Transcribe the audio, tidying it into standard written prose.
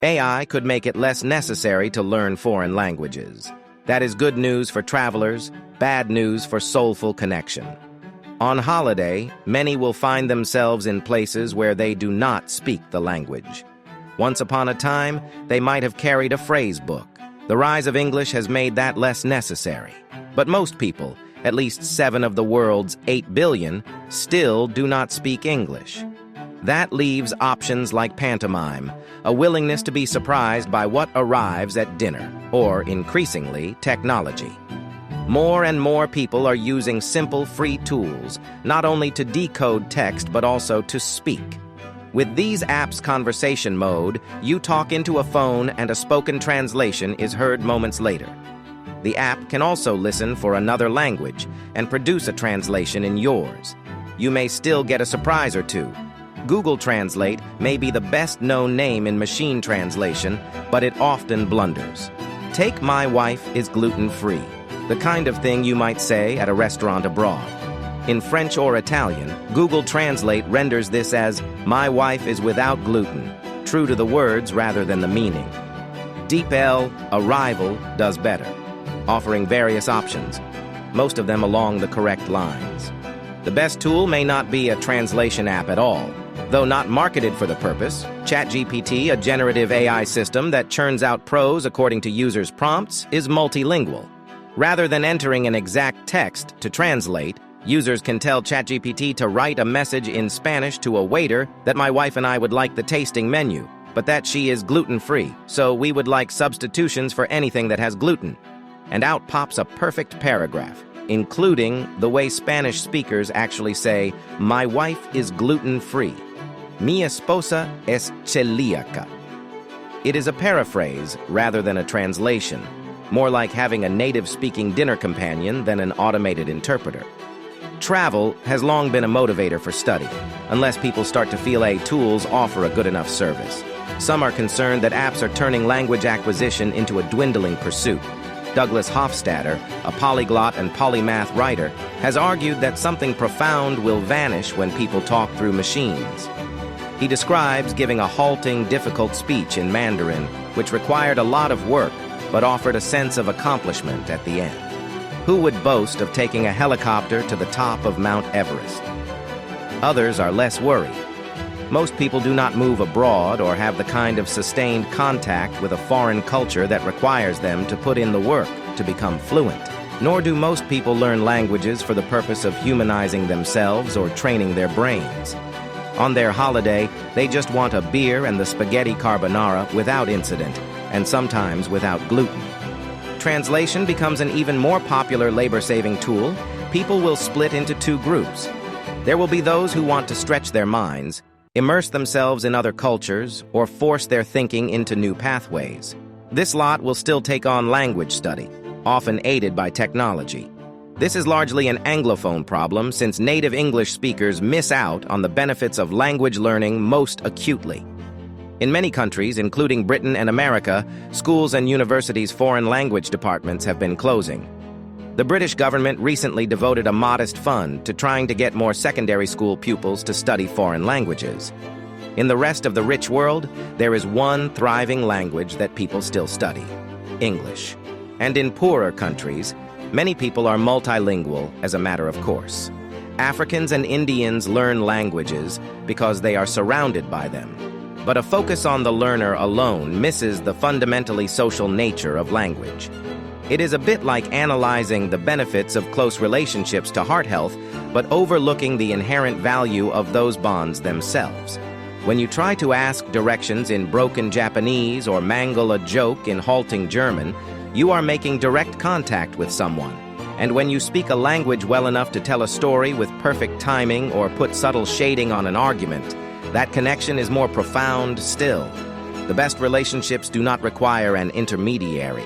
AI could make it less necessary to learn foreign languages. That is good news for travelers, bad news for soulful connection. On holiday, many will find themselves in places where they do not speak the language. Once upon a time, they might have carried a phrase book. The rise of English has made that less necessary. But most people, at least 7 of the world's 8 billion, still do not speak English. That leaves options like pantomime, a willingness to be surprised by what arrives at dinner, or, increasingly, technology. More and more people are using simple free tools, not only to decode text but also to speak. With these apps' conversation mode, you talk into a phone and a spoken translation is heard moments later. The app can also listen for another language and produce a translation in yours. You may still get a surprise or two. Google Translate may be the best-known name in machine translation, but it often blunders. Take "My wife is gluten-free," the kind of thing you might say at a restaurant abroad. In French or Italian, Google Translate renders this as "My wife is without gluten," true to the words rather than the meaning. DeepL Arrival does better, offering various options, most of them along the correct lines. The best tool may not be a translation app at all. Though not marketed for the purpose, ChatGPT, a generative AI system that churns out prose according to users' prompts, is multilingual. Rather than entering an exact text to translate, users can tell ChatGPT to write a message in Spanish to a waiter that "My wife and I would like the tasting menu, but that she is gluten-free, so we would like substitutions for anything that has gluten." And out pops a perfect paragraph, including the way Spanish speakers actually say, "My wife is gluten-free. Mi esposa es celíaca." It is a paraphrase rather than a translation, more like having a native-speaking dinner companion than an automated interpreter. Travel has long been a motivator for study, unless people start to feel tools offer a good enough service. Some are concerned that apps are turning language acquisition into a dwindling pursuit. Douglas Hofstadter, a polyglot and polymath writer, has argued that something profound will vanish when people talk through machines. He describes giving a halting, difficult speech in Mandarin, which required a lot of work, but offered a sense of accomplishment at the end. Who would boast of taking a helicopter to the top of Mount Everest? Others are less worried. Most people do not move abroad or have the kind of sustained contact with a foreign culture that requires them to put in the work to become fluent. Nor do most people learn languages for the purpose of humanizing themselves or training their brains. On their holiday, they just want a beer and the spaghetti carbonara without incident, and sometimes without gluten. Translation becomes an even more popular labor-saving tool. People will split into 2 groups. There will be those who want to stretch their minds, immerse themselves in other cultures, or force their thinking into new pathways. This lot will still take on language study, often aided by technology. This is largely an Anglophone problem since native English speakers miss out on the benefits of language learning most acutely. In many countries, including Britain and America, schools and universities' foreign language departments have been closing. The British government recently devoted a modest fund to trying to get more secondary school pupils to study foreign languages. In the rest of the rich world, there is one thriving language that people still study: English. And in poorer countries, many people are multilingual as a matter of course. Africans and Indians learn languages because they are surrounded by them. But a focus on the learner alone misses the fundamentally social nature of language. It is a bit like analyzing the benefits of close relationships to heart health, but overlooking the inherent value of those bonds themselves. When you try to ask directions in broken Japanese or mangle a joke in halting German, you are making direct contact with someone. And when you speak a language well enough to tell a story with perfect timing or put subtle shading on an argument, that connection is more profound still. The best relationships do not require an intermediary.